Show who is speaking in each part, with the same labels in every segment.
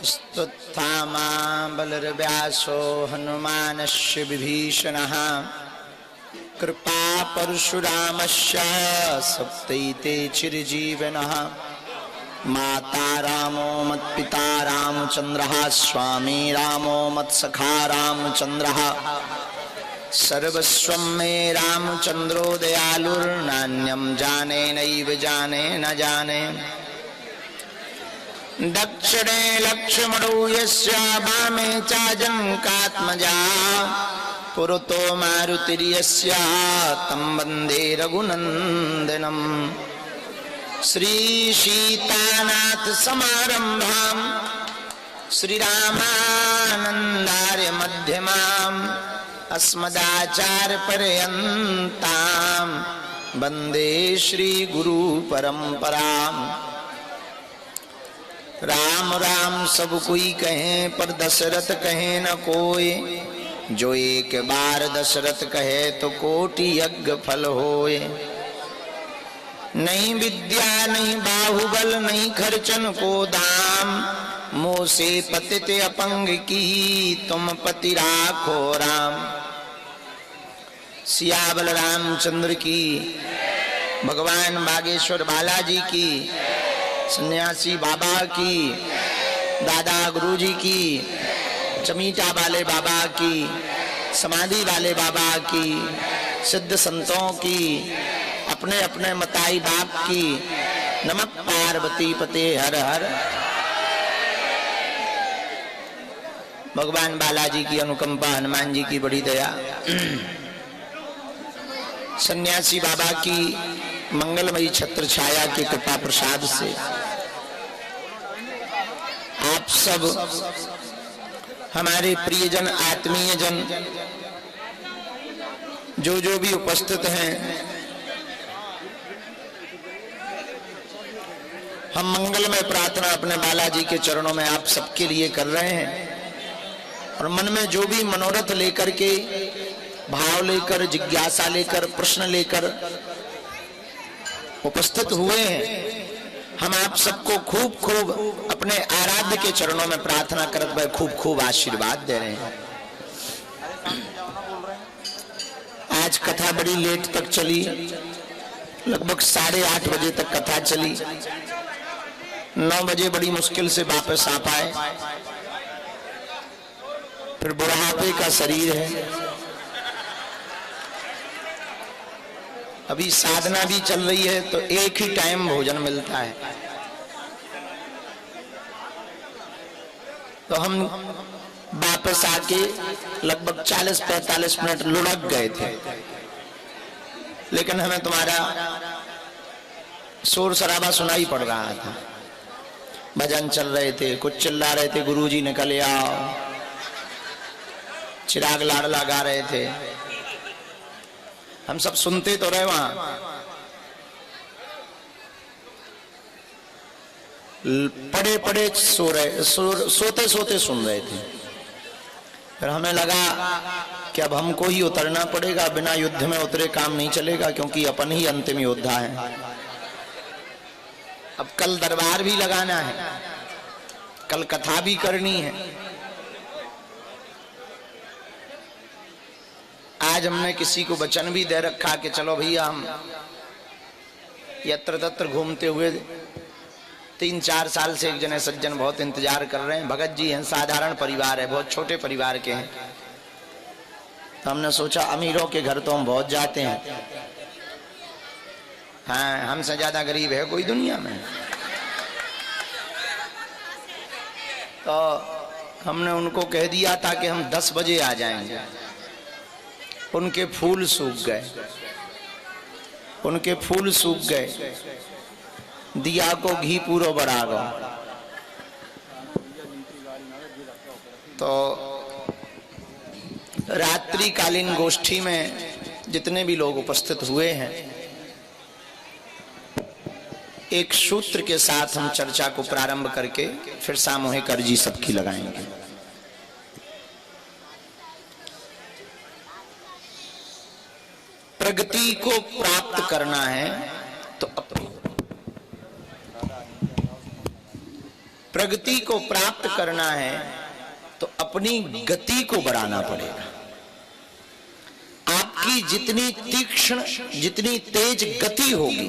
Speaker 1: स्तुत्थामा बलर्व्यासो हनुमानस्य विभीषणः कृपा परशुरामस्य सप्तैते चिरजीवनः माता रामो मत्पिता रामचन्द्रः स्वामी रामो मत्सखा रामचन्द्रः सर्वस्वं मे रामचन्द्रो दयालुर्नान्यं जाने नैव जाने न जाने दक्षिणे लक्ष्मणो यस्य वामे चाजनकात्मजा पुरतो मारुतिर्यस्य तं वन्दे रघुनन्दनम् श्रीसीतानाथ समारम्भां श्रीरामानन्दार्य मध्यमाम् अस्मदाचार्यपर्यन्तां वन्दे श्रीगुरुपरम्पराम्। राम राम सब कोई कहे पर दशरथ कहे न कोय, जो एक बार दशरथ कहे तो कोटि यज्ञ फल होए। नहीं विद्या नहीं बाहुबल नहीं खर्चन को दाम, मोह से पतित अपंग की तुम पति राखो राम। सियावल रामचंद्र की, भगवान बागेश्वर बालाजी की, सन्यासी बाबा की, दादा गुरुजी की, चमीटा वाले बाबा की, समाधि वाले बाबा की, सिद्ध संतों की, अपने अपने मताई बाप की। नमः पार्वती पते हर हर। भगवान बालाजी की अनुकंपा, हनुमान जी की बड़ी दया, सन्यासी बाबा की मंगलमयी छत्र छाया की कृपा प्रसाद से आप सब हमारे प्रियजन आत्मीय जन जो भी उपस्थित हैं, हम मंगलमय प्रार्थना अपने बालाजी के चरणों में आप सबके लिए कर रहे हैं। और मन में जो भी मनोरथ लेकर के, भाव लेकर, जिज्ञासा लेकर, प्रश्न लेकर उपस्थित हुए हैं, हम आप सबको खूब खूब अपने आराध्य के चरणों में प्रार्थना करते हुए खूब खूब आशीर्वाद दे रहे हैं। आज कथा बड़ी लेट तक चली, लगभग 8:30 बजे तक कथा चली। 9 बजे बड़ी मुश्किल से वापस आ पाए। फिर बुढ़ापे का शरीर है, अभी साधना भी चल रही है, तो एक ही टाइम भोजन मिलता है। तो हम वापस आके लगभग 40-45 मिनट लुढ़क गए थे, लेकिन हमें तुम्हारा शोर शराबा सुनाई पड़ रहा था। भजन चल रहे थे, कुछ चिल्ला रहे थे, गुरुजी निकल आओ, चिराग लाडला गा रहे थे। हम सब सुनते तो रहे, वहां पड़े पड़े सो रहे, सोते सोते सुन रहे थे। फिर हमें लगा कि अब हमको ही उतरना पड़ेगा, बिना युद्ध में उतरे काम नहीं चलेगा, क्योंकि अपन ही अंतिम योद्धा है। अब कल दरबार भी लगाना है, कल कथा भी करनी है। आज हमने किसी को वचन भी दे रखा कि चलो भैया, हम यत्र तत्र घूमते हुए 3-4 साल से एक जने सज्जन बहुत इंतजार कर रहे हैं। भगत जी हैं, साधारण परिवार है, बहुत छोटे परिवार के हैं। तो हमने सोचा अमीरों के घर तो हम बहुत जाते हैं, हाँ, हमसे ज्यादा गरीब है कोई दुनिया में। तो हमने उनको कह दिया था कि हम 10 बजे आ जाएंगे। उनके फूल सूख गए, उनके फूल सूख गए, दिया को घी पूरो बढ़ा गो। तो रात्रिकालीन गोष्ठी में जितने भी लोग उपस्थित हुए हैं, एक सूत्र के साथ हम चर्चा को प्रारंभ करके फिर सामूहिक अर्जी सबकी लगाएंगे। प्रगति को प्राप्त करना है तो प्रगति को प्राप्त करना है तो अपनी गति को बढ़ाना पड़ेगा। आपकी जितनी तीक्ष्ण, जितनी तेज गति होगी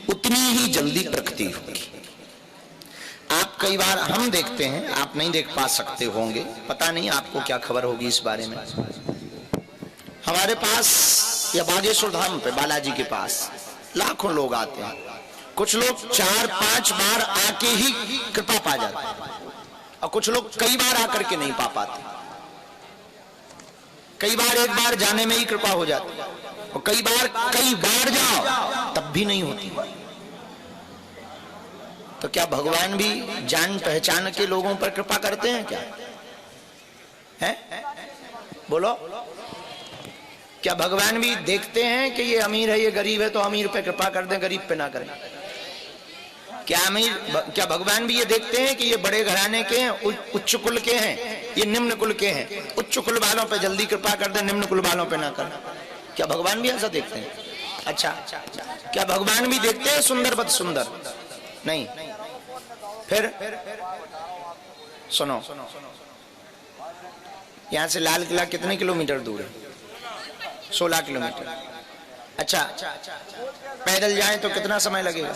Speaker 1: उतनी ही जल्दी प्रगति होगी। आप कई बार हम देखते हैं, आप नहीं देख पा सकते होंगे, पता नहीं आपको क्या खबर होगी इस बारे में। हमारे पास या बागेश्वर धाम पे बालाजी के पास लाखों लोग आते हैं। कुछ लोग 4-5 बार आके ही कृपा पा जाते हैं और कुछ लोग कई बार आकर के नहीं पा पाते। कई बार एक बार जाने में ही कृपा हो जाती है और कई बार जाओ तब भी नहीं होती। तो क्या भगवान भी जान पहचान के लोगों पर कृपा करते हैं क्या? है? बोलो, क्या भगवान भी देखते हैं कि ये अमीर है, ये गरीब है, तो अमीर पे कृपा कर दें, गरीब पे ना करें? क्या भगवान भी ये देखते हैं कि ये बड़े घराने के हैं, उच्च कुल के हैं, ये निम्न कुल के हैं, उच्च कुल वालों पे जल्दी कृपा कर दें, निम्न कुल वालों पे ना करें? क्या भगवान भी ऐसा देखते हैं? अच्छा, क्या भगवान भी देखते हैं सुंदर बद सुंदर? नहीं। फिर सुनो, यहां से लाल किला कितने किलोमीटर दूर है? 16 किलोमीटर। अच्छा, पैदल जाएं तो कितना समय लगेगा?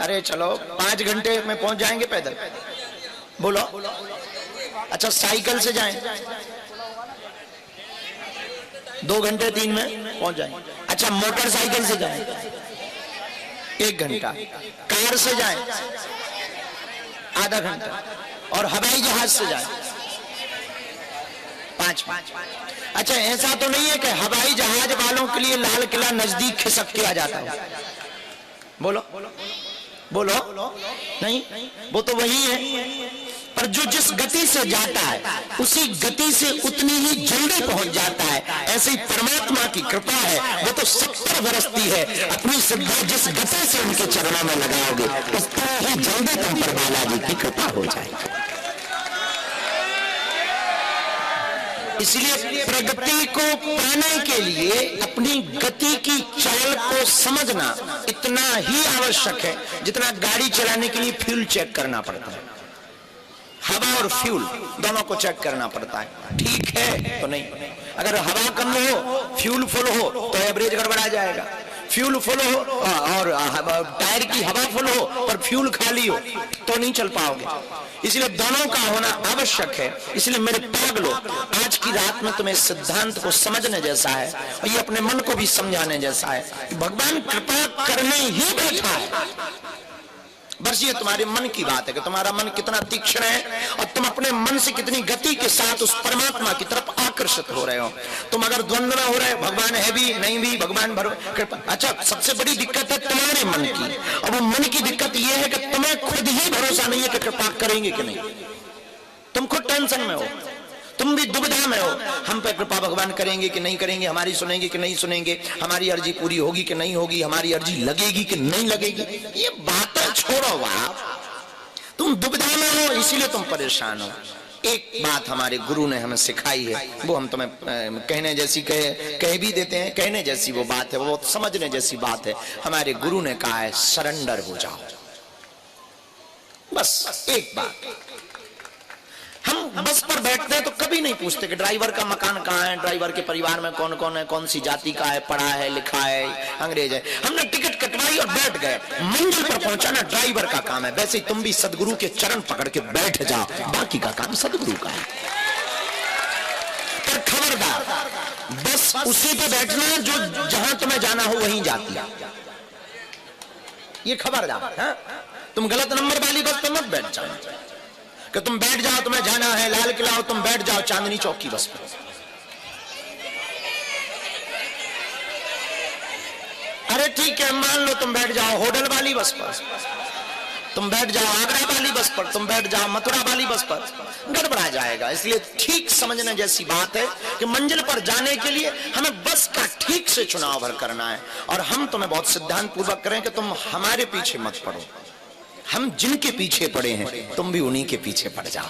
Speaker 1: अरे चलो 5 घंटे में पहुंच जाएंगे पैदल। बोलो। अच्छा, साइकिल से जाएं 2 घंटे 3 में पहुंच जाएंगे। अच्छा, मोटरसाइकिल से जाएं 1 घंटा, कार से जाएं आधा घंटा और हवाई जहाज से जाएं 5। अच्छा, ऐसा तो नहीं है कि हवाई जहाज वालों के लिए लाल किला नजदीक खिसक के आ जाता है? बोलो बोलो, नहीं, वो तो वही है, पर जो जिस गति से जाता है उसी गति से उतनी ही जल्दी पहुंच जाता है। ऐसे ही परमात्मा की कृपा है, वो तो 70 बरसती है। अपनी श्रद्धा जिस गति से उनके चरणों में लगाओगे उतना ही जल्दी तुम पर बालाजी की कृपा हो जाएगी। इसलिए प्रगति को पाने के लिए अपनी गति की चाल को समझना इतना ही आवश्यक है जितना गाड़ी चलाने के लिए फ्यूल चेक करना पड़ता है। हवा और फ्यूल दोनों को चेक करना पड़ता है, ठीक है तो नहीं। अगर हवा कम हो, फ्यूल फुल हो तो एवरेज गड़बड़ा जाएगा। फ्यूल फुल हो और टायर की हवा फुल हो पर फ्यूल खाली हो तो नहीं चल पाओगे। इसलिए दोनों का होना आवश्यक है। इसलिए मेरे पागलों, आज की रात में तुम्हें सिद्धांत को समझने जैसा है और ये अपने मन को भी समझाने जैसा है कि भगवान कृपा करने ही बैठा है। बस ये तुम्हारे मन की बात है कि तुम्हारा मन कितना तीक्ष्ण है और तुम अपने मन से कितनी गति के साथ उस परमात्मा की तरफ आकर्षित हो रहे हो। तुम अगर द्वंद्व में हो रहे हो, भगवान है भी नहीं भी, भगवान कृपा। अच्छा, सबसे बड़ी दिक्कत है तुम्हारे मन की, और वो मन की दिक्कत ये है कि तुम्हें खुद ही भरोसा नहीं है कि कृपा करेंगे कि नहीं। तुम खुद टेंशन में हो, तुम भी दुविधा में हो, हम पे कृपा भगवान करेंगे कि नहीं करेंगे, हमारी सुनेंगे कि नहीं सुनेंगे, हमारी अर्जी पूरी होगी कि नहीं होगी, हमारी अर्जी लगेगी कि नहीं लगेगी। ये बातें छोड़ो बाप, तुम दुविधा में हो इसीलिए तुम परेशान हो। एक बात हमारे गुरु ने हमें सिखाई है, वो हम तुम्हें कहने जैसी कह भी देते हैं, कहने जैसी वो बात है, वो समझने जैसी बात है। हमारे गुरु ने कहा है सरेंडर हो जाओ। बस एक बात। हम बस पर बैठते हैं तो कभी नहीं पूछते कि ड्राइवर का मकान कहाँ है, ड्राइवर के परिवार में कौन कौन है, कौन सी जाति का है, पढ़ा है, लिखा है, अंग्रेज है। हमने टिकट कटवाई और बैठ गए। मंजिल पर पहुंचाना ड्राइवर का काम है। वैसे ही तुम भी सदगुरु के चरण पकड़ के बैठ जाओ, बाकी का काम सदगुरु का है। पर खबरदार, बस उसी पे बैठना जो जहां तुम्हें जाना हो वहीं जाती है। ये खबरदार, तुम गलत नंबर वाली बस पे मत बैठ जाओ कि तुम बैठ जाओ, तुम्हें जाना है लाल किला हो, तुम बैठ जाओ चांदनी चौक की बस पर। अरे ठीक है, मान लो तुम बैठ जाओ होटल वाली बस पर, तुम बैठ जाओ आगरा वाली बस पर, तुम बैठ जाओ मथुरा वाली बस पर, गड़बड़ा जाएगा। इसलिए ठीक समझने जैसी बात है कि मंजिल पर जाने के लिए हमें बस का ठीक से चुनाव भर करना है। और हम तुम्हें बहुत सिद्धांत पूर्वक करें कि तुम हमारे पीछे मत पड़ो, हम जिनके पीछे पड़े हैं तुम भी उन्हीं के पीछे पड़ जाओ।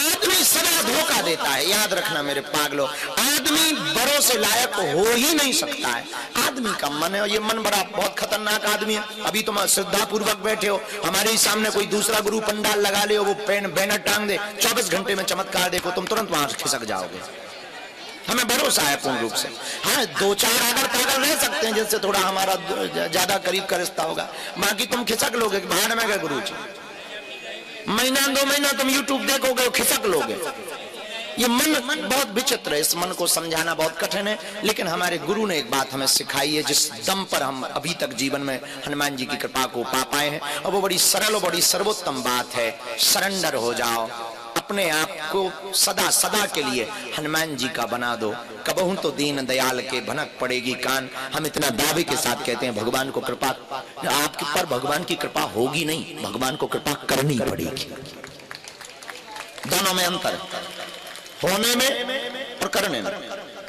Speaker 1: आदमी सदा धोखा देता है। याद रखना मेरे पागलों, आदमी बड़ों से लायक हो ही नहीं सकता है। आदमी का मन है, और ये मन बड़ा बहुत खतरनाक आदमी है। अभी तुम श्रद्धा पूर्वक बैठे हो, हमारे ही सामने कोई दूसरा गुरु पंडाल लगा ले, वो बैनर टांग दे, 24 घंटे में चमत्कार देखो, तुम तुरंत वहां से खिसक जाओगे। हमें भरोसा है पूर्ण रूप से। हाँ, 2-4 अगर पागल रह सकते हैं जिससे थोड़ा हमारा ज्यादा करीब का रिश्ता होगा, बाकी तुम खिसक लोगे। भाड़ में गए गुरु जी, महीना 2 महीना तुम यूट्यूब देखोगे, खिसक लोगे। ये मन बहुत विचित्र है, इस मन को समझाना बहुत कठिन है। लेकिन हमारे गुरु ने एक बात हमें सिखाई है, जिस दम पर हम अभी तक जीवन में हनुमान जी की कृपा को पा पाए हैं, और वो बड़ी सरल और बड़ी सर्वोत्तम बात है। सरेंडर हो जाओ, अपने आप को सदा सदा के लिए हनुमान जी का बना दो। कबहू तो दीन दयाल के भनक पड़ेगी कान। हम इतना दावे के साथ कहते हैं भगवान को कृपा, आपके पर भगवान की कृपा होगी नहीं, भगवान को कृपा करनी पड़ेगी। दोनों में अंतर, होने में और करने में।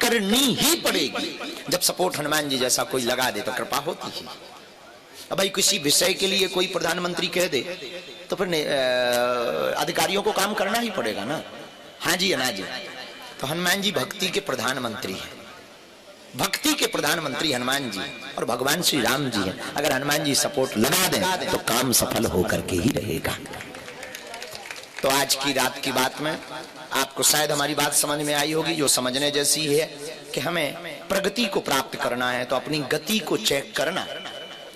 Speaker 1: करनी ही पड़ेगी। जब सपोर्ट हनुमान जी जैसा कोई लगा दे तो कृपा होती है। अब भाई किसी विषय के लिए कोई प्रधानमंत्री कह दे तो फिर अधिकारियों को काम करना ही पड़ेगा ना। हाँ जी, ना जी। तो हनुमान जी भक्ति के प्रधानमंत्री हैं, भक्ति के प्रधानमंत्री हनुमान जी, और भगवान श्री राम जी हैं। अगर हनुमान जी सपोर्ट लगा दें तो काम सफल होकर के ही रहेगा। तो आज की रात की बात में आपको शायद हमारी बात समझ में आई होगी, जो समझने जैसी है कि हमें प्रगति को प्राप्त करना है तो अपनी गति को चेक करना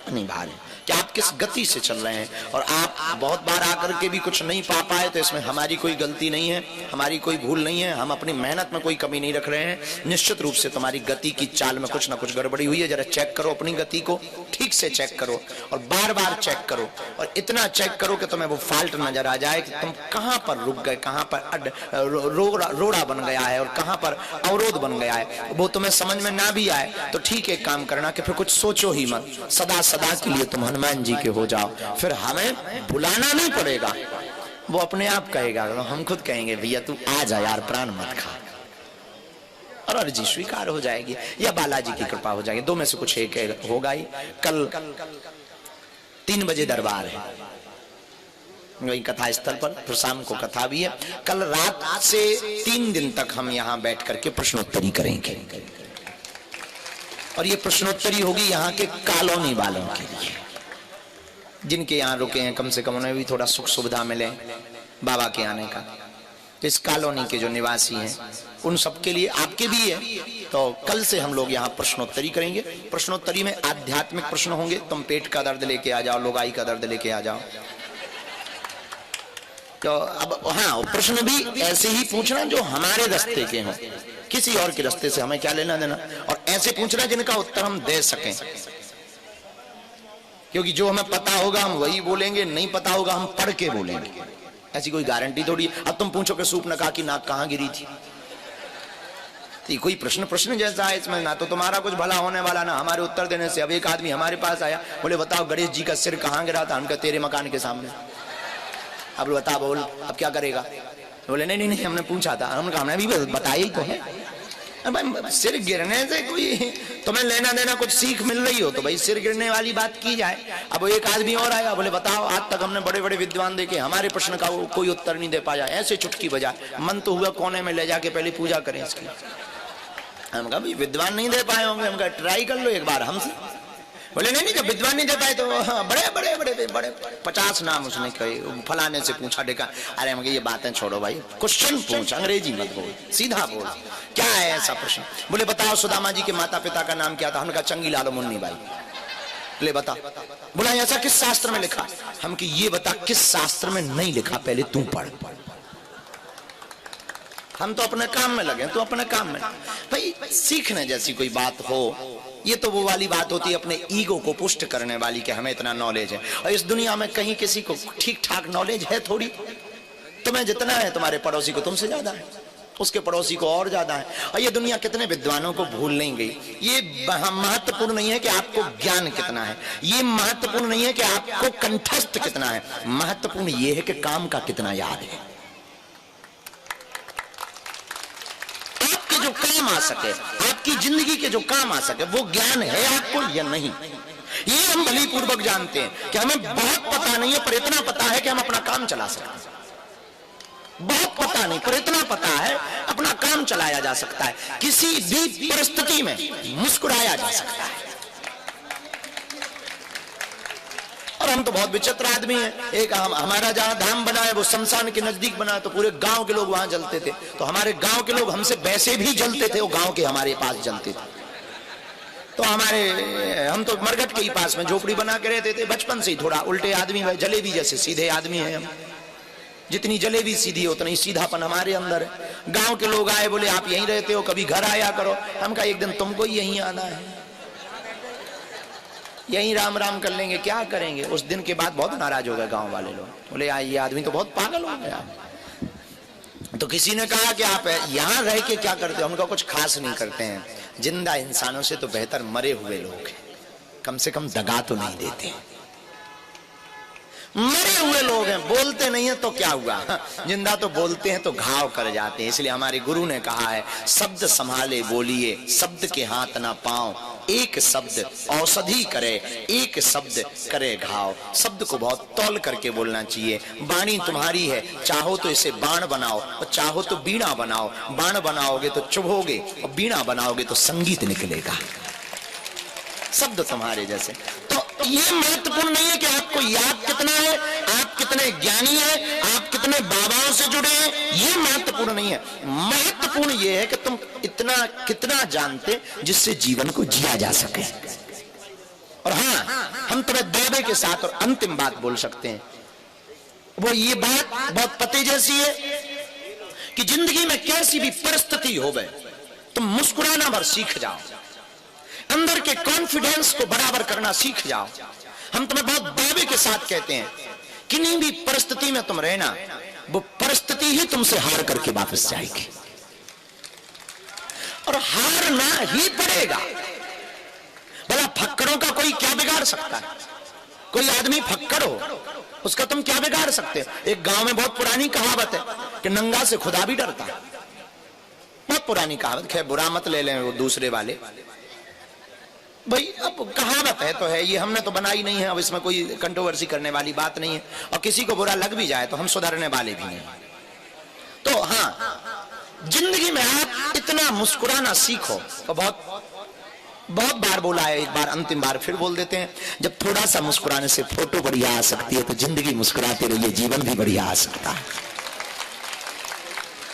Speaker 1: अनिवार्य है कि आप किस गति से चल रहे हैं। और आप बहुत बार आकर के भी कुछ नहीं पा पाए तो इसमें हमारी कोई गलती नहीं है, हमारी कोई भूल नहीं है, हम अपनी मेहनत में कोई कमी नहीं रख रहे हैं। निश्चित रूप से तुम्हारी गति की चाल में कुछ ना कुछ गड़बड़ी हुई है। जरा चेक करो अपनी गति को, ठीक से चेक करो और बार बार चेक करो, और इतना चेक करो कि तुम्हें वो फॉल्ट नजर आ जाए कि तुम कहां पर रुक गए, कहां पर रोड़ा बन गया है और कहां पर अवरोध बन गया है। वो तुम्हें समझ में ना भी आए तो ठीक है, काम करना कि फिर कुछ सोचो ही मत, सदा सदा के लिए तुम हनुमान जी के हो जाओ। फिर हमें बुलाना नहीं पड़ेगा, वो अपने आप कहेगा। हम खुद कहेंगे भैया तू आ जा यार, प्राण मत खा, और अर्जी स्वीकार हो जाएगी या बालाजी की कृपा हो जाएगी। दो में से कुछ एक होगा ही। कल 3 बजे दरबार है वही कथा स्थल पर, फिर शाम को कथा भी है। कल रात से 3 दिन तक हम यहाँ बैठ करके प्रश्नोत्तरी करेंगे, और ये प्रश्नोत्तरी होगी यहाँ के कॉलोनी वालों के लिए, जिनके यहाँ रुके हैं, कम से कम उन्हें भी थोड़ा सुख सुविधा मिले बाबा के आने का। तो इस कॉलोनी के जो निवासी हैं उन सबके लिए, आपके भी है। तो कल से हम लोग यहाँ प्रश्नोत्तरी करेंगे। प्रश्नोत्तरी में आध्यात्मिक प्रश्न होंगे। तुम पेट का दर्द लेके आ जाओ, लोगाई का दर्द लेके आ जाओ। तो अब हाँ, प्रश्न भी ऐसे ही पूछना जो हमारे रास्ते के हों, किसी और के रास्ते से हमें क्या लेना देना, और ऐसे पूछना जिनका उत्तर हम दे सकें। क्योंकि जो हमें पता होगा हम वही बोलेंगे, नहीं पता होगा हम पढ़ के बोलेंगे। ऐसी कोई गारंटी थोड़ी। अब तुम पूछो कि सूप ने कहा कि नाक कहाँ गिरी थी, तो कोई प्रश्न जैसा है इसमें, ना तो तुम्हारा कुछ भला होने वाला, ना हमारे उत्तर देने से। अब एक आदमी हमारे पास आया, बोले बताओ गणेश जी का सिर कहाँ गिरा था? हमका तेरे मकान के सामने। अब बता, बोल अब क्या करेगा? बोले नहीं नहीं नहीं, हमने पूछा था। हमने भी बताया ही तो है। भाई सिर गिरने से कोई तुम्हें लेना देना कुछ सीख मिल रही हो तो भाई सिर गिरने वाली बात की जाए। अब एक आदमी और आया, बोले बताओ आज तक हमने बड़े बड़े विद्वान देखे, हमारे प्रश्न का वो कोई उत्तर नहीं दे पाया, ऐसे चुटकी बजा। मन तो हुआ कोने में ले जाके पहले पूजा करें इसकी। हम कहा भाई विद्वान नहीं दे पाए होंगे, हम कहा ट्राई कर लो एक बार हमसे। बोले नहीं नहीं, जब विद्वान नहीं दे पाए तो बड़े बड़े बड़े बड़े 50 नाम उसने कहे, फलाने से पूछा देखा। अरे हम ये बातें छोड़ो भाई, क्वेश्चन पूछ, अंग्रेजी मत बोल, सीधा बोल, क्या है ऐसा प्रश्न? बोले बताओ सुदामा जी के माता पिता का नाम क्या था? हमने कहा चंगी लालो मुन्नी बाई। ले बता। बोला ऐसा किस शास्त्र में लिखा? हम कि ये बता किस शास्त्र में नहीं लिखा, पहले तू पढ़। हम तो अपने काम में लगे, तो अपने काम में। भाई सीखने जैसी कोई बात हो, ये तो वो वाली बात होती है अपने ईगो को पुष्ट करने वाली कि हमें इतना नॉलेज है। और इस दुनिया में कहीं किसी को ठीक ठाक नॉलेज है थोड़ी। तुम्हें जितना है तुम्हारे पड़ोसी को तुमसे ज्यादा है, उसके पड़ोसी को और ज्यादा है। और ये दुनिया कितने विद्वानों को भूल नहीं गई। ये महत्वपूर्ण नहीं है कि आपको ज्ञान कितना है, ये महत्वपूर्ण नहीं है कि आपको कंठस्थ कितना है, महत्वपूर्ण ये है कि काम का कितना याद है। जो काम आ सके, आपकी जिंदगी के जो काम आ सके, वो ज्ञान है आपको या नहीं। ये हम भली पूर्वक जानते हैं कि हमें बहुत पता नहीं है, पर इतना पता है कि हम अपना काम चला सकते हैं। बहुत पता नहीं, पर इतना पता है अपना काम चलाया जा सकता है, किसी भी परिस्थिति में मुस्कुराया जा सकता है। और हम तो बहुत विचित्र आदमी हैं। एक हमारा जहां धाम बना है वो शमशान के नजदीक बना है, तो पूरे गांव के लोग वहां जलते थे, तो हमारे गांव के लोग हमसे वैसे भी जलते थे, वो गांव के हमारे पास जलते थे। तो हम तो मरघट के ही पास में झोपड़ी बना के रहते थे, बचपन से ही थोड़ा उल्टे आदमी है, जलेबी जैसे सीधे आदमी है हम। जितनी जलेबी सीधी है उतना ही सीधापन हमारे अंदर है। गांव के लोग आए, बोले आप यहीं रहते हो, कभी घर आया करो। हम कहा एक दिन तुमको ही यहीं आना है, यहीं राम राम कर लेंगे, क्या करेंगे। उस दिन के बाद बहुत नाराज हो गए गांव वाले लोग, बोले ये आदमी तो बहुत पागल हो गया। तो किसी ने कहा कि आप यहां रह के क्या करते हो? उनका कुछ खास नहीं करते हैं, जिंदा इंसानों से तो बेहतर मरे हुए लोग हैं, कम से कम दगा तो नहीं देते। मरे हुए लोग हैं, बोलते नहीं है तो क्या हुआ, जिंदा तो बोलते हैं तो घाव कर जाते हैं। इसलिए हमारे गुरु ने कहा है, शब्द संभाले बोलिए, शब्द के हाथ ना पांव, एक शब्द औषधि करे, एक शब्द करे घाव। शब्द को बहुत तौल करके बोलना चाहिए। वाणी तुम्हारी है, चाहो तो इसे बाण बनाओ और चाहो तो बीणा बनाओ। बाण बनाओगे तो चुभोगे और बीणा बनाओगे तो संगीत निकलेगा। शब्द तुम्हारे जैसे। तो ये महत्वपूर्ण नहीं है कि आपको याद कितना है, आप कितने ज्ञानी हैं, आप कितने बाबाओं से जुड़े हैं, ये महत्वपूर्ण नहीं है। महत्वपूर्ण ये है कि तुम इतना कितना जानते जिससे जीवन को जिया जा सके। और हाँ, हम तुम्हें दावे के साथ और अंतिम बात बोल सकते हैं, वो ये बात बहुत पते जैसी है कि जिंदगी में कैसी भी परिस्थिति हो गए, तुम मुस्कुराना भर सीख जाओ, अंदर के कॉन्फिडेंस को बराबर करना सीख जाओ। हम तुम्हें बहुत दावे के साथ कहते हैं, किन्हीं भी परिस्थिति में तुम रहना, वो परिस्थिति ही तुमसे हार करके वापस जाएगी, और हारना ही पड़ेगा। भला फक्कड़ों का कोई क्या बिगाड़ सकता है? कोई आदमी फक्कड़ हो, उसका तुम क्या बिगाड़ सकते हो? एक गांव में बहुत पुरानी कहावत है कि नंगा से खुदा भी डरता है। बहुत पुरानी कहावत, खैर बुरा मत ले लें वो दूसरे वाले भाई, अब कहावत है तो है, ये हमने तो बनाई नहीं है, अब इसमें कोई कंट्रोवर्सी करने वाली बात नहीं है। और किसी को बुरा लग भी जाए तो हम सुधरने वाले भी नहीं। तो हाँ, जिंदगी में आप इतना मुस्कुराना सीखो। तो बहुत बार बोला है, एक बार अंतिम बार फिर बोल देते हैं, जब थोड़ा सा मुस्कुराने से फोटो बढ़िया आ सकती है, तो जिंदगी मुस्कुराते रहिए, जीवन भी बढ़िया आ सकता है।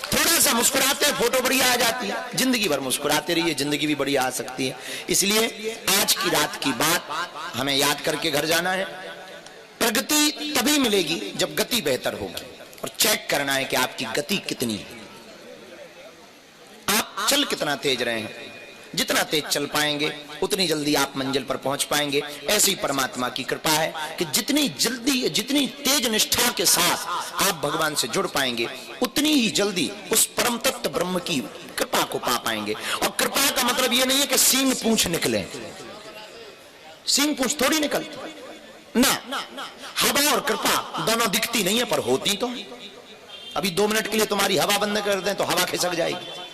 Speaker 1: थोड़ा सा मुस्कुराते हैं, फोटो बढ़िया आ जाती है, जिंदगी भर मुस्कुराते रहिए, जिंदगी भी बढ़िया आ सकती है। इसलिए आज की रात की बात हमें याद करके घर जाना है। प्रगति तभी मिलेगी जब गति बेहतर होगी, और चेक करना है कि आपकी गति कितनी है, आप चल कितना तेज रहे हैं। जितना तेज चल पाएंगे उतनी जल्दी आप मंजिल पर पहुंच पाएंगे। ऐसी परमात्मा की कृपा है कि जितनी जल्दी, जितनी तेज निष्ठा के साथ आप भगवान से जुड़ पाएंगे, उतनी ही जल्दी उस परम तत्व ब्रह्म की कृपा को पा पाएंगे। और कृपा का मतलब यह नहीं है कि सींग पूंछ निकले, सींग पूंछ थोड़ी निकलती ना। हवा और कृपा दोनों दिखती नहीं है, पर होती तो। अभी 2 मिनट के लिए तुम्हारी हवा बंद कर दें तो हवा खिसक जाएगी,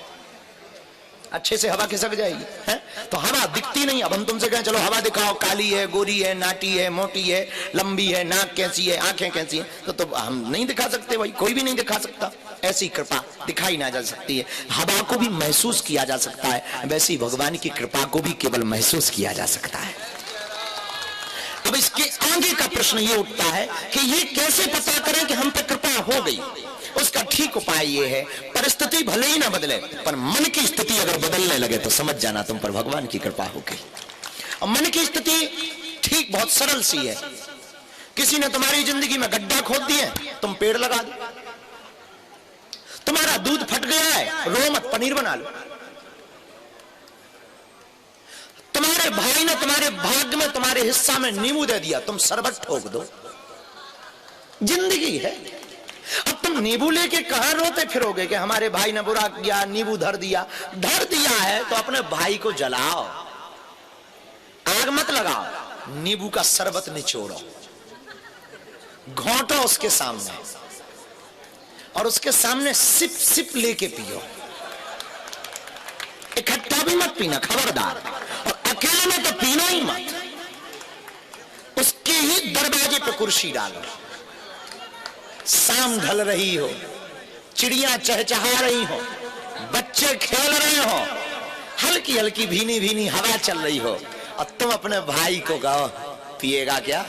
Speaker 1: अच्छे से हवा खिसक जाएगी, है? तो हवा दिखती नहीं। अब हम तुमसे कहें चलो हवा दिखाओ, काली है, गोरी है, नाटी है, मोटी है, लंबी है, नाक कैसी है, आंखें कैसी है, तो हम नहीं दिखा सकते भाई, कोई भी नहीं दिखा सकता। ऐसी कृपा दिखाई ना जा सकती है। हवा को भी महसूस किया जा सकता है, वैसी भगवान की कृपा को भी केवल महसूस किया जा सकता है। अब इसके आगे का प्रश्न ये उठता है कि ये कैसे पता करें कि हम पर कृपा हो गई? उसका ठीक उपाय ये है, परिस्थिति भले ही ना बदले, पर मन की स्थिति अगर बदलने लगे तो समझ जाना तुम पर भगवान की कृपा हो गई। और मन की स्थिति ठीक बहुत सरल सी है। किसी ने तुम्हारी जिंदगी में गड्ढा खोद दिया, तुम पेड़ लगा दो। तुम्हारा दूध फट गया है, रो मत, पनीर बना लो। तुम्हारे भाई ने तुम्हारे भाग्य में, तुम्हारे हिस्सा में नींबू दे दिया, तुम शरबत ठोक दो। जिंदगी है। अब तुम नींबू लेके कहां रोते फिरोगे कि हमारे भाई ने बुरा किया, नींबू धर दिया। धर दिया है तो अपने भाई को जलाओ, आग मत लगाओ, नींबू का शरबत निचोड़ो, घोंटो उसके सामने, और उसके सामने सिप सिप लेके पियो। इकट्ठा भी मत पीना, खबरदार। और अकेले में तो पीना ही मत, उसके ही दरवाजे पे कुर्सी डालो। शाम ढल रही हो, चिड़ियां चहचहा रही हो, बच्चे खेल रहे हो, हल्की हल्की भीनी भीनी हवा चल रही हो, और तुम अपने भाई को कहो पिएगा क्या?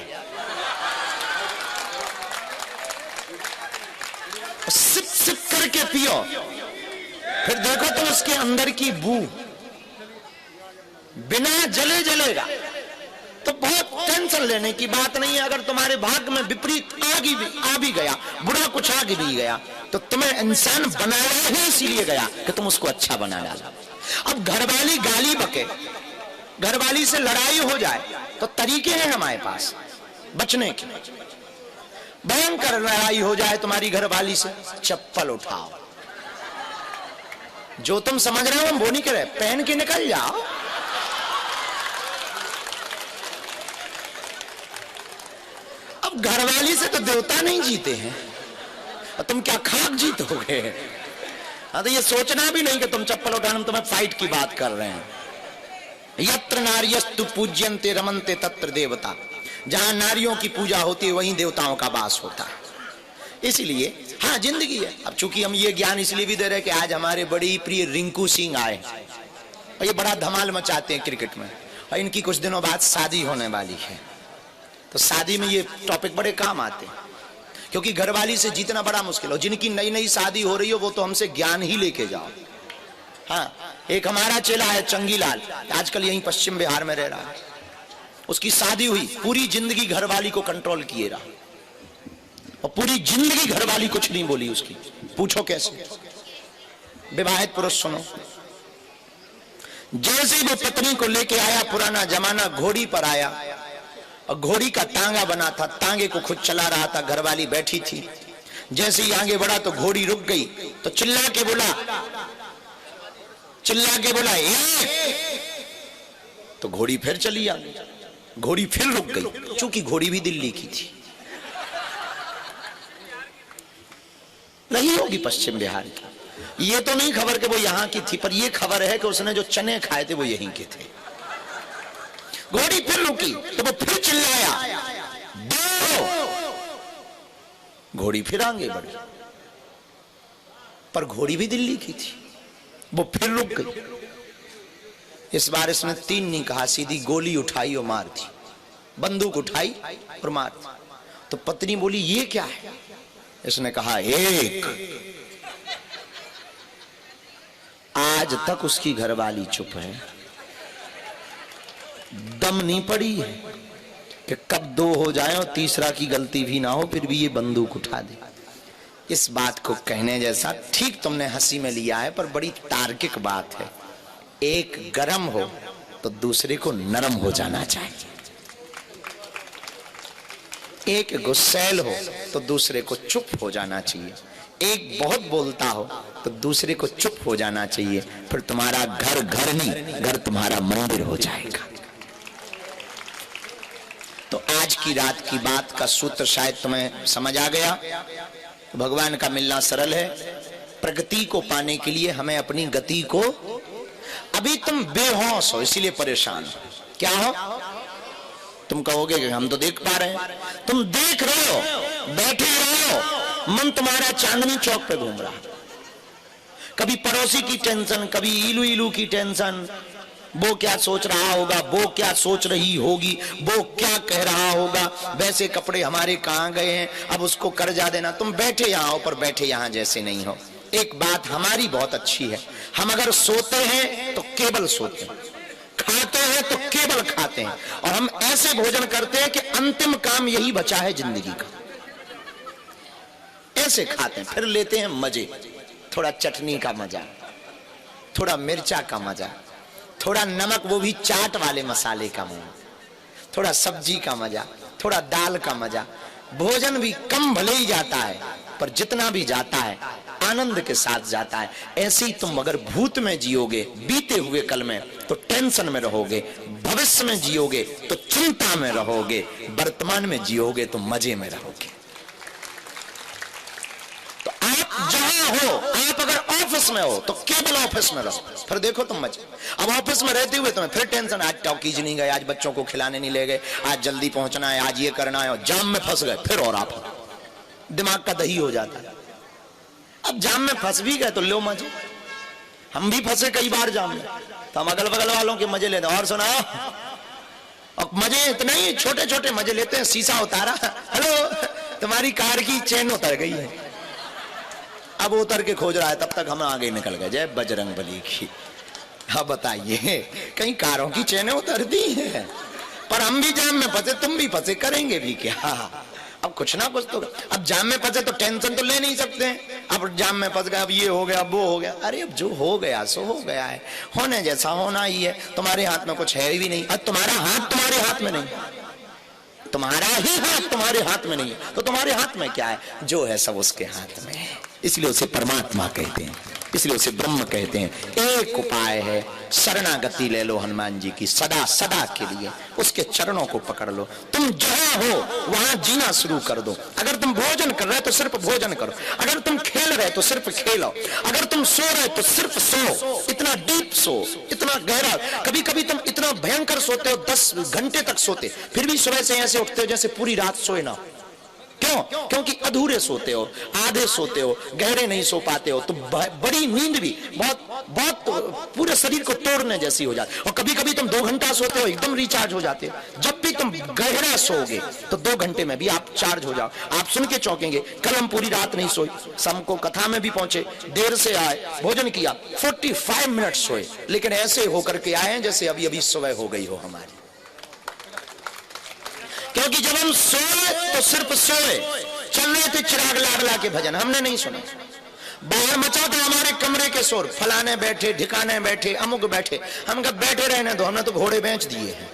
Speaker 1: सिप सिप करके पियो, फिर देखो तो उसके अंदर की बू बिना जले जलेगा। तो बहुत टेंशन लेने की बात नहीं है। अगर तुम्हारे भाग्य में विपरीत आ भी गया, बुरा कुछ आ भी गया, तो तुम्हें इंसान बनाया ही इसीलिए गया कि तुम उसको अच्छा बना डालो। अब घरवाली गाली बके, घरवाली से लड़ाई हो जाए, तो तरीके हैं हमारे पास बचने के। भयंकर लड़ाई हो जाए तुम्हारी घरवाली से, चप्पल उठाओ, जो तुम समझ रहे हो हम वो नहीं करे, पहन के निकल जाओ। अब घरवाली से तो देवता नहीं जीते हैं, और तुम क्या खाक जीतोगे? हाँ, तो ये सोचना भी नहीं कि तुम चप्पल उठाने, तुम्हें फाइट की बात कर रहे हैं। यत्र नार्यस्तु पूज्यन्ते रमन्ते तत्र देवता, जहां नारियों की पूजा होती है वहीं देवताओं का वास होता है। इसीलिए हाँ, जिंदगी है। अब चूंकि हम ये ज्ञान इसलिए भी दे रहे हैं कि आज हमारे बड़ी प्रिय रिंकू सिंह आए, और ये बड़ा धमाल मचाते हैं क्रिकेट में, और इनकी कुछ दिनों बाद शादी होने वाली है। तो शादी में ये टॉपिक बड़े काम आते हैं, क्योंकि घरवाली से जीतना बड़ा मुश्किल हो। जिनकी नई नई शादी हो रही हो वो तो हमसे ज्ञान ही लेके जाओ। हाँ, एक हमारा चेला है चंगीलाल, आजकल यहीं पश्चिम बिहार में रह रहा है। उसकी शादी हुई, पूरी जिंदगी घरवाली को कंट्रोल किए रहा, और पूरी जिंदगी घरवाली कुछ नहीं बोली उसकी। पूछो कैसे? विवाहित पुरुष सुनो, जैसे वो पत्नी को लेके आया, पुराना जमाना, घोड़ी पर आया, और घोड़ी का टांगा बना था, टांगे को खुद चला रहा था, घरवाली बैठी थी। जैसे ही आगे बढ़ा तो घोड़ी रुक गई, तो चिल्ला के बोला तो घोड़ी फिर चली आ गई, घोड़ी फिर रुक गई, चूंकि घोड़ी भी दिल्ली की थी। नहीं होगी पश्चिम बिहार की, ये तो नहीं खबर कि वो यहाँ की थी, पर ये खबर है कि उसने जो चने खाए थे वो यहीं के थे। घोड़ी फिर रुकी तो वो फिर चिल्लाया, दो। घोड़ी फिर आगे बढ़ी, पर घोड़ी भी दिल्ली की थी, वो फिर रुक गई। इस बार इसने 3 नहीं कहा, सीधी गोली उठाई और मार दी, बंदूक उठाई और मार दी। तो पत्नी बोली ये क्या है? इसने कहा 1। आज तक उसकी घरवाली चुप है, दम नहीं पड़ी है कि कब 2 हो जाए और तीसरा की गलती भी ना हो, फिर भी ये बंदूक उठा दे। इस बात को कहने जैसा, ठीक तुमने हंसी में लिया है, पर बड़ी तार्किक बात है। एक गरम हो तो दूसरे को नरम हो जाना चाहिए, एक गुस्सैल हो तो दूसरे को चुप हो जाना चाहिए, एक बहुत बोलता हो तो दूसरे को चुप हो जाना चाहिए। फिर तुम्हारा घर घर नहीं, घर तुम्हारा मंदिर हो जाएगा। तो आज की रात की बात का सूत्र शायद तुम्हें समझ आ गया। भगवान का मिलना सरल है। प्रगति को पाने के लिए हमें अपनी गति को, अभी तुम बेहोश हो इसीलिए परेशान हो। क्या हो? तुम कहोगे कि हम तो देख पा रहे हैं, तुम देख रहे हो, बैठे रहो, मन तुम्हारा चांदनी चौक पे घूम रहा, कभी पड़ोसी की टेंशन, कभी इलू इलू की टेंशन, वो क्या सोच रहा होगा, वो क्या सोच रही होगी, वो क्या कह रहा होगा, वैसे कपड़े हमारे कहाँ गए हैं, अब उसको कर्जा देना। तुम बैठे यहाँ हो पर बैठे यहाँ जैसे नहीं हो। एक बात हमारी बहुत अच्छी है, हम अगर सोते हैं तो केवल सोते हैं, खाते हैं तो केवल खाते हैं, और हम ऐसे भोजन करते हैं कि अंतिम काम यही बचा है जिंदगी का। ऐसे खाते हैं, फिर लेते हैं मजे, थोड़ा चटनी का मजा, थोड़ा मिर्चा का मजा, थोड़ा नमक, वो भी चाट वाले मसाले का मजा, थोड़ा सब्जी का मजा, थोड़ा दाल का मजा। भोजन भी कम भले ही जाता है, पर जितना भी जाता है आनंद के साथ जाता है। ऐसे ही तुम अगर भूत में जियोगे, बीते हुए कल में, तो टेंशन में रहोगे, भविष्य में जियोगे तो चिंता में रहोगे, वर्तमान में जियोगे तो मजे में रहोगे। तो आप जहां हो, आप अगर ऑफिस में हो तो केवल ऑफिस में रहो, फिर देखो तुम मजे। अब ऑफिस में रहते हुए तुम्हें फिर टेंशन, आज टॉकीज नहीं गए, आज बच्चों को खिलाने नहीं ले गए, आज जल्दी पहुंचना है, आज ये करना है, और जाम में फंस गए, फिर और आप दिमाग का दही हो जाता है। अब जाम में फंस भी गए तो लो मजे। हम भी फंसे कई बार जाम में, तो हम अगल बगल वालों के मजे लेते हैं। और सुनाओ, अब मजे इतने ही छोटे छोटे मजे लेते हैं। शीशा उतारा, हेलो तुम्हारी कार की चेन उतर गई है, अब उतर के खोज रहा है, तब तक हम आगे निकल गए। जय बजरंग बली की। हाँ बताइए, कहीं कारों की चेनें उतरती हैं, पर हम भी जाम में फंसे, तुम भी फंसे, करेंगे भी क्या? अब कुछ ना कुछ तो। अब जाम में फंसे तो टेंशन तो ले नहीं सकते। अब जाम में फंस गए, अब ये हो गया, अब वो हो गया। अरे अब जो हो गया सो हो गया है, होने जैसा होना ही है। तुम्हारे हाथ में कुछ है भी नहीं। अब तुम्हारा हाथ तुम्हारे हाथ में नहीं, तुम्हारा ही हाथ तुम्हारे हाथ में नहीं है, तो तुम्हारे हाथ में क्या है? जो है सब उसके हाथ में है। इसलिए उसे परमात्मा कहते हैं, इसलिए उसे ब्रह्म कहते हैं। एक उपाय है, शरणागति ले लो हनुमान जी की, सदा सदा के लिए उसके चरणों को पकड़ लो। तुम जहां हो वहां जीना शुरू कर दो। अगर तुम भोजन कर रहे हो तो सिर्फ भोजन करो, अगर तुम खेल रहे तो सिर्फ खेलो, अगर तुम सो रहे तो सिर्फ सो, इतना डीप सो, इतना गहरा। कभी कभी तुम इतना भयंकर सोते हो, 10 घंटे तक सोते, फिर भी सुबह से ऐसे उठते हो जैसे पूरी रात सोए ना। क्यों? क्योंकि अधूरे सोते हो, आधे सोते हो, गहरे नहीं सो पाते हो। तो बड़ी नींद भी बहुत बहुत पूरे शरीर को तोड़ने जैसी हो जाती। और कभी कभी तुम 2 घंटा सोते हो, एकदम रिचार्ज हो जाते हो। जब भी तुम गहरा सोओगे तो 2 घंटे में भी आप चार्ज हो जाओ। आप सुन के चौंकेंगे, कल हम पूरी रात नहीं सोए, शाम को कथा में भी पहुंचे, देर से आए, भोजन किया, 45 मिनट सोए, लेकिन ऐसे होकर के आए जैसे अभी अभी सुबह हो गई हो हमारी। क्योंकि जब हम सोए तो सिर्फ सोए। चल रहे थे चिराग लाडला के भजन, हमने नहीं सुने। बाहर मचा था हमारे कमरे के शोर, फलाने बैठे, ठिकाने बैठे, अमुक बैठे। हम कब बैठे रहने दो, हमने तो घोड़े बेच दिए हैं।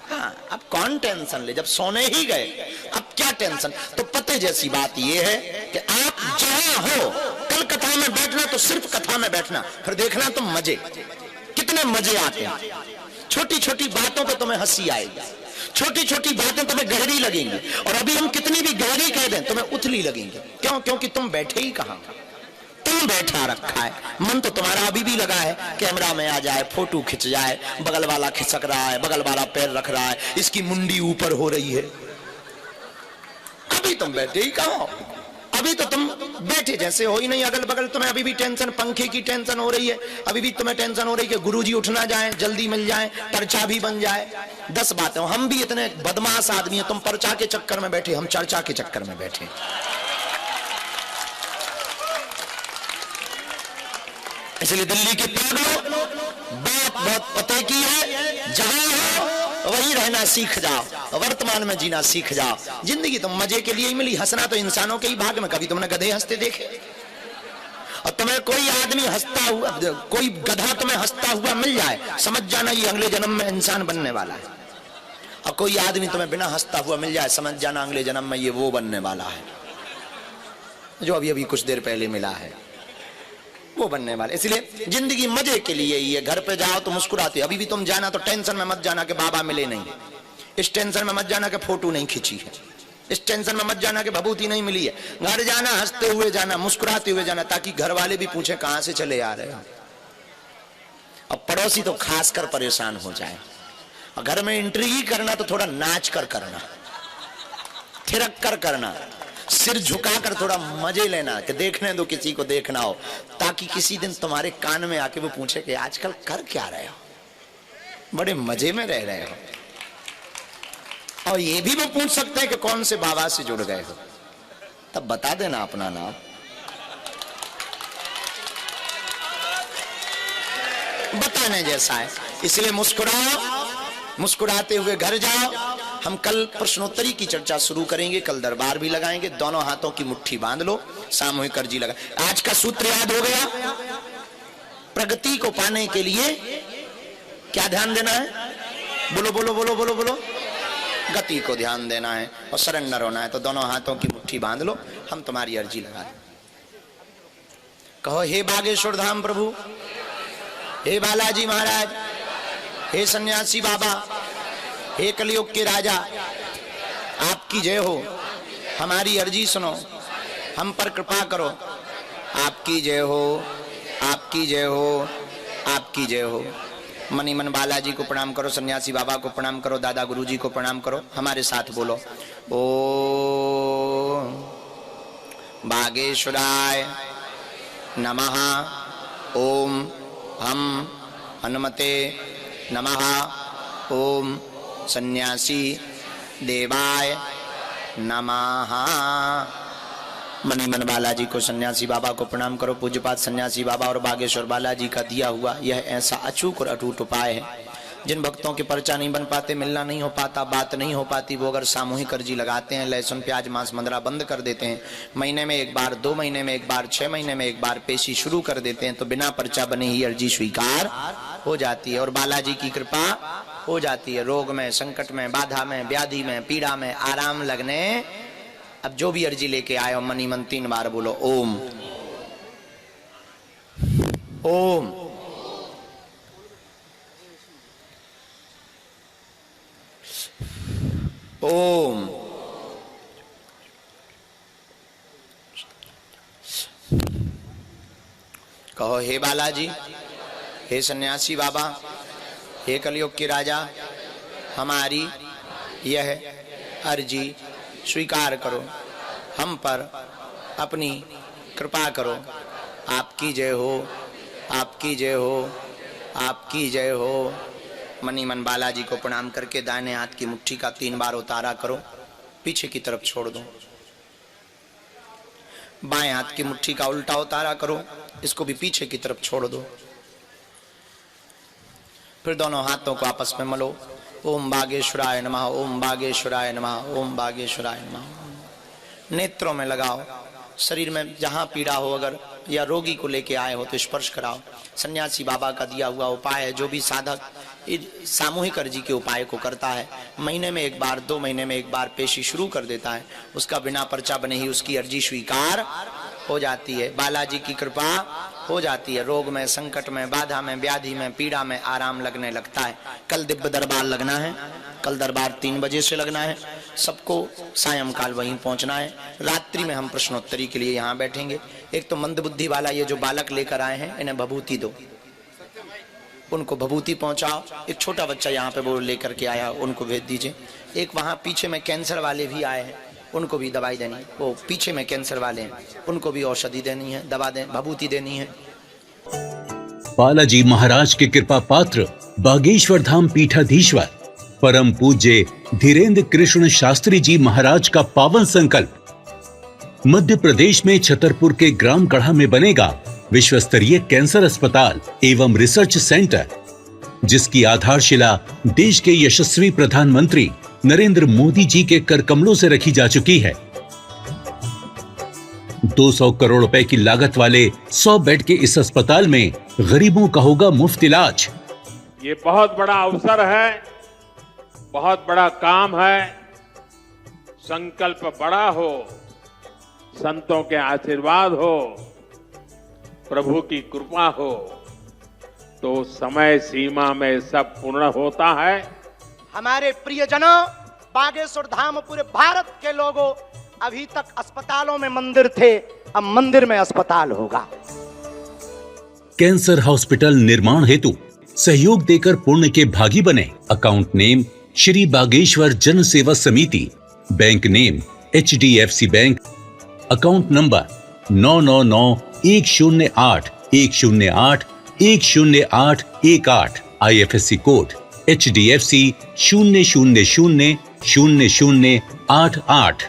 Speaker 1: हाँ, अब कौन टेंशन ले, जब सोने ही गए, अब क्या टेंशन? तो पते जैसी बात यह है कि आप जहां हो, कल कथा में बैठना तो सिर्फ कथा में बैठना, फिर देखना तुम मजे, कितने मजे आते हैं। छोटी छोटी बातों पर तुम्हें हंसी आएगी, छोटी छोटी बातें तुम्हें गहरी लगेंगी, और अभी हम कितनी भी गहरी कह दें तुम्हें उथली लगेंगी। क्यों? क्योंकि तुम बैठे ही कहां, तुम बैठा रखा है। मन तो तुम्हारा अभी भी लगा है, कैमरा में आ जाए, फोटो खिंच जाए, बगल वाला खिसक रहा है, बगल वाला पैर रख रहा है, इसकी मुंडी ऊपर हो रही है। अभी तुम बैठे ही कहां हो, अभी तो तुम बैठे जैसे हो ही नहीं। अगल बगल तुम्हें अभी भी टेंशन, पंखे की टेंशन हो रही है, अभी भी तुम्हें टेंशन हो रही है कि गुरुजी उठ ना जाए, जल्दी मिल जाए, पर्चा भी बन जाए। 10 बातें। हम भी इतने बदमाश आदमी हैं, तुम पर्चा के चक्कर में बैठे, हम चर्चा के चक्कर में बैठे। इसलिए दिल्ली के पागलों, बात बहुत पते की है, जहां हो वहीं रहना सीख जाओ, वर्तमान में जीना सीख जाओ। जिंदगी तो मजे के लिए ही मिली, हंसना तो इंसानों के ही भाग में। कभी तुमने गधे हंसते देखे? और तुम्हें कोई आदमी हंसता हुआ, कोई गधा तुम्हें हंसता हुआ मिल जाए, समझ जाना ये अगले जन्म में इंसान बनने वाला है। और कोई आदमी तुम्हें बिना हंसता हुआ मिल जाए, समझ जाना अगले जन्म में ये वो बनने वाला है जो अभी अभी कुछ देर पहले मिला है, वो बनने वाले। इसलिए जिंदगी मजे के लिए ही है। घर पे जाओ तो मुस्कुराते, अभी भी तुम जाना तो टेंशन में मत जाना कि बाबा मिले नहीं, इस टेंशन में मत जाना कि फोटो नहीं खींची है, इस टेंशन में मत जाना कि भभूति नहीं मिली है। घर जाना हंसते हुए जाना, मुस्कुराते हुए जाना, ताकि घर वाले भी पूछे कहां से चले आ रहे हो। और पड़ोसी तो खासकर परेशान हो जाए। और घर में एंट्री ही करना तो थोड़ा नाच कर करना, थिरक कर करना, सिर झुकाकर थोड़ा मजे लेना कि देखने दो किसी को देखना हो, ताकि किसी दिन तुम्हारे कान में आके वो पूछे कि आजकल कर क्या रहे हो, बड़े मजे में रह रहे हो। और ये भी वो पूछ सकते हैं कि कौन से बाबा से जुड़ गए हो, तब बता देना अपना नाम। बताने जैसा है। इसलिए मुस्कुराओ, मुस्कुराते हुए घर जाओ। हम कल प्रश्नोत्तरी की चर्चा शुरू करेंगे, कल दरबार भी लगाएंगे। दोनों हाथों की मुट्ठी बांध लो, सामूहिक अर्जी लगा। आज का सूत्र याद हो गया? प्रगति को पाने के लिए क्या ध्यान देना है? बोलो बोलो बोलो बोलो बोलो। गति को ध्यान देना है और सरेंडर होना है। तो दोनों हाथों की मुट्ठी बांध लो, हम तुम्हारी अर्जी लगा दें। कहो, हे बागेश्वर धाम प्रभु, हे बालाजी महाराज, हे सन्यासी बाबा, हे कलयुग के राजा, आपकी जय हो। हमारी अर्जी सुनो, हम पर कृपा करो। आपकी जय हो, आपकी जय हो, आपकी जय हो। मनी मन बालाजी को प्रणाम करो, सन्यासी बाबा को प्रणाम करो, दादा गुरुजी को प्रणाम करो। हमारे साथ बोलो, ओ बागेश्वराय नमः। ओम हम हनुमते नमः। ओम सन्यासी देवाय नमः। मणिमन बालाजी को, सन्यासी बाबा को प्रणाम करो। पूज्यपाद सन्यासी बाबा और बागेश्वर बालाजी का दिया हुआ यह ऐसा अचूक और अटूट उपाय है। जिन भक्तों के पर्चा नहीं बन पाते, मिलना नहीं हो पाता, बात नहीं हो पाती, वो अगर सामूहिक अर्जी लगाते हैं, लहसुन प्याज मांस मंदरा बंद कर देते हैं, महीने में एक बार, 2 महीने में एक बार, 6 महीने में एक बार पेशी शुरू कर देते हैं, तो बिना पर्चा बने ही अर्जी स्वीकार हो जाती है और बालाजी की कृपा हो जाती है। रोग में, संकट में, बाधा में, व्याधि में, पीड़ा में आराम लगने। अब जो भी अर्जी लेके आए हो, मनी मन 3 बार बोलो ओम ओम। ओम कहो, हे बालाजी, हे सन्यासी बाबा, हे कलयुग के राजा, हमारी यह अर्जी स्वीकार करो, हम पर अपनी कृपा करो। आपकी जय हो, आपकी जय हो, आपकी जय हो। मनी मन बालाजी को प्रणाम करके दाहिने हाथ की मुट्ठी का 3 बार उतारा करो, पीछे की तरफ छोड़ दो। बाएं हाथ की मुट्ठी का उल्टा उतारा करो, इसको भी पीछे की तरफ छोड़ दो। फिर दोनों हाथों को आपस में मलो। ओम बागेश्वराय नमः, ओम बागेश्वराय नमः, ओम बागेश्वराय नमः। नेत्रों में लगाओ। शरीर में जहां पीड़ा हो अगर, या रोगी को लेके आए हो तो स्पर्श कराओ। सन्यासी बाबा का दिया हुआ उपाय है। जो भी साधक सामूहिक अर्जी के उपाय को करता है, महीने में एक बार, 2 महीने में एक बार पेशी शुरू कर देता है, उसका बिना पर्चा बने ही उसकी अर्जी स्वीकार हो जाती है। बालाजी की कृपा हो जाती है। रोग में, संकट में, बाधा में, व्याधि में, पीड़ा में आराम लगने लगता है। कल दिव्य दरबार लगना है। कल दरबार 3 बजे से लगना है। सबको सायंकाल वहीं पहुंचना है। रात्रि में हम प्रश्नोत्तरी के लिए यहाँ बैठेंगे। एक तो मंदबुद्धि वाला ये जो बालक लेकर आए हैं, इन्हें भभूति दो, उनको भभूति पहुंचाओ। एक छोटा बच्चा यहाँ पे वो लेकर के आया, उनको भेज दीजिए। एक वहाँ पीछे में कैंसर वाले भी आए हैं, उनको भी दवाई देनी। वो पीछे में कैंसर वाले हैं, उनको भी औषधि देनी है, दवा दें, भभूति देनी है।
Speaker 2: बालाजी महाराज के कृपा पात्र बागेश्वर धाम पीठाधीश्वर परम पूज्य धीरेन्द्र कृष्ण शास्त्री जी महाराज का पावन संकल्प। मध्य प्रदेश में छतरपुर के ग्राम गढ़ा में बनेगा विश्व स्तरीय कैंसर अस्पताल एवं रिसर्च सेंटर, जिसकी आधारशिला देश के यशस्वी प्रधानमंत्री नरेंद्र मोदी जी के कर कमलों से रखी जा चुकी है। 200 करोड़ रुपए की लागत वाले 100 बेड के इस अस्पताल में गरीबों का होगा मुफ्त इलाज।
Speaker 3: ये बहुत बड़ा अवसर है, बहुत बड़ा काम है। संकल्प बड़ा हो, संतों के आशीर्वाद हो, प्रभु की कृपा हो, तो समय सीमा में सब पूर्ण होता है।
Speaker 4: हमारे प्रियजनों, बागेश्वर धाम पूरे भारत के लोगों, अभी तक अस्पतालों में मंदिर थे, अब मंदिर में अस्पताल होगा।
Speaker 2: कैंसर हॉस्पिटल निर्माण हेतु सहयोग देकर पुण्य के भागी बने। अकाउंट नेम श्री बागेश्वर जन सेवा समिति, bank name HDFC bank, account number 999108108108, IFSC code HDFC 0000088।